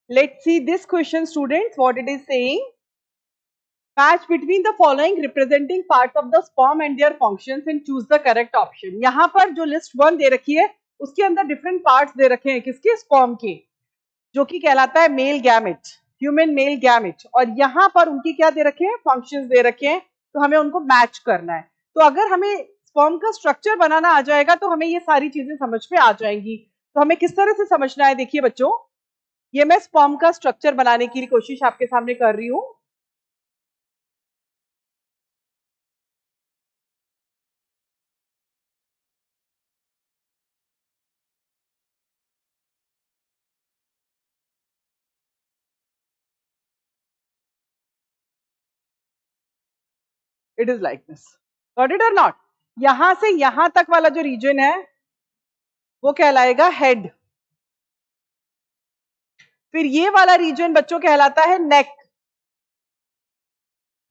Let's see this question, students, what it is saying. Match between the following representing parts of the sperm and their functions and choose the correct option. यहाँ पर जो list 1 दे रखी है उसके अंदर different parts दे रखे हैं किसके, स्पर्म के, जो कि कहलाता है male gamete, human male gamete, और यहाँ पर उनकी क्या दे रखे हैं, फंक्शंस दे रखे हैं, तो हमें उनको मैच करना है। तो अगर हमें स्पर्म का स्ट्रक्चर बनाना आ जाएगा तो हमें ये सारी चीजें समझ में आ जाएंगी। तो हमें किस तरह से समझना है, देखिए बच्चों, ये मैं स्पर्म का स्ट्रक्चर बनाने की कोशिश आपके सामने कर रही हूँ। It is like this, got it और नॉट। यहां से यहां तक वाला जो रीजन है वो कहलाएगा हेड, फिर ये वाला रीजन बच्चों कहलाता है नेक,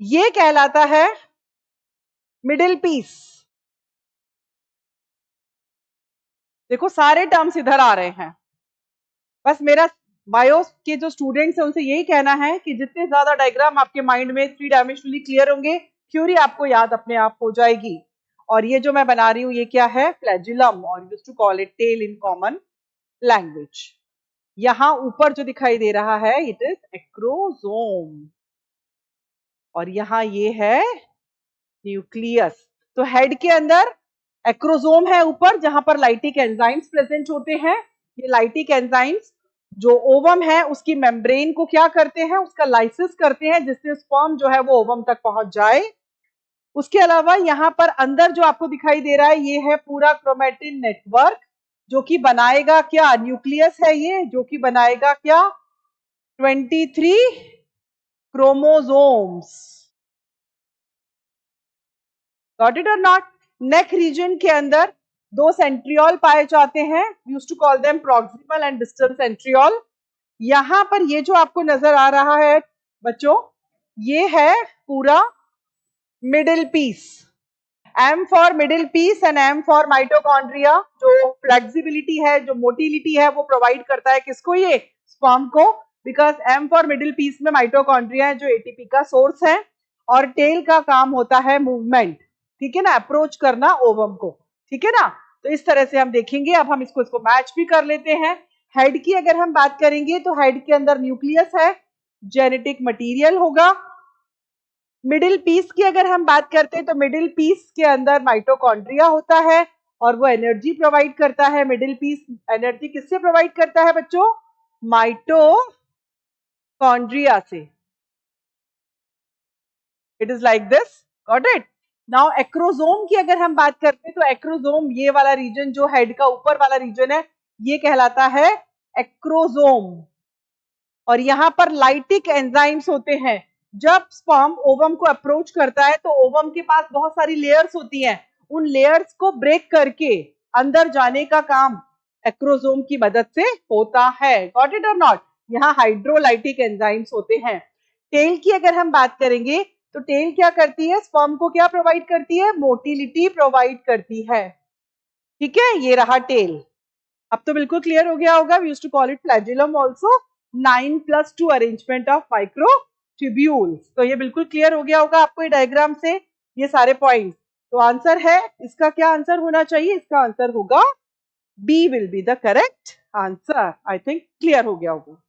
ये कहलाता है मिडिल पीस। देखो सारे टर्म्स इधर आ रहे हैं, बस मेरा बायो के जो स्टूडेंट्स हैं उनसे यही कहना है कि जितने ज्यादा डायग्राम आपके माइंड में 3 डायमेंशनली क्लियर होंगे, थ्योरी आपको याद अपने आप हो जाएगी। और ये जो मैं बना रही हूँ ये क्या है, फ्लैजिलम, और used to call it tail in common language. यहाँ ऊपर जो दिखाई दे रहा है इट इज एक्रोसोम, और यहाँ ये है न्यूक्लियस। तो हेड के अंदर एक्रोसोम है ऊपर, जहां पर लाइटिक एंजाइम्स प्रेजेंट होते हैं। ये लाइटिक एंजाइम्स जो ओवम है उसकी मेम्ब्रेन को क्या करते हैं, उसका लाइसिस करते हैं, जिससे स्पर्म जो है वो ओवम तक पहुंच जाए। उसके अलावा यहाँ पर अंदर जो आपको दिखाई दे रहा है ये है पूरा क्रोमेटिन नेटवर्क, जो कि बनाएगा क्या, न्यूक्लियस है ये, जो कि बनाएगा क्या, 23 क्रोमोसोम्स। गॉट इट और नॉट। नेक रीजन के अंदर 2 सेंट्रियोल पाए जाते हैं, used to call them proximal and distal centriole. यहाँ पर ये जो आपको नजर आ रहा है बच्चों, ये है पूरा middle piece. M for middle piece and M for mitochondria. जो फ्लेक्सिबिलिटी है, जो मोटिलिटी है, वो प्रोवाइड करता है किसको, ये स्पर्म को, because M for middle piece में माइटोकॉन्ड्रिया है जो एटीपी का सोर्स है, और टेल का काम होता है मूवमेंट, ठीक है ना, अप्रोच करना ओवम को, ठीक है ना। तो इस तरह से हम देखेंगे। अब हम इसको मैच भी कर लेते हैं। हेड की अगर हम बात करेंगे तो हेड के अंदर न्यूक्लियस है, जेनेटिक मटेरियल होगा। मिडिल पीस की अगर हम बात करते हैं तो मिडिल पीस के अंदर माइटोकॉन्ड्रिया होता है और वो एनर्जी प्रोवाइड करता है। मिडिल पीस एनर्जी किससे प्रोवाइड करता है बच्चों, माइटोकॉन्ड्रिया से। It is like this, got it. Now acrosome की अगर हम बात करते हैं तो एक्रोसोम, ये वाला रीजन जो हेड का ऊपर वाला रीजन है, ये कहलाता है एक्रोसोम, और यहाँ पर लाइटिक एंजाइम्स होते हैं। जब स्पर्म ओवम को अप्रोच करता है तो ओवम के पास बहुत सारी लेयर्स होती हैं, उन लेयर्स को ब्रेक करके अंदर जाने का काम एक्रोसोम की मदद से होता है। गॉट इट और नॉट। यहाँ हाइड्रोलाइटिक एंजाइम्स होते हैं। टेल की अगर हम बात करेंगे तो टेल क्या करती है, स्पर्म को क्या प्रोवाइड करती है, मोटिलिटी प्रोवाइड करती है, ठीक है। ये रहा टेल। अब तो बिल्कुल क्लियर हो गया होगा। We used to call it flagellum also. 9+2 arrangement of microtubules. तो ये बिल्कुल क्लियर हो गया होगा आपको ये डायग्राम से, ये सारे पॉइंट्स। तो आंसर है इसका, क्या आंसर होना चाहिए, इसका आंसर होगा B will be the correct answer. I think clear हो गया होगा।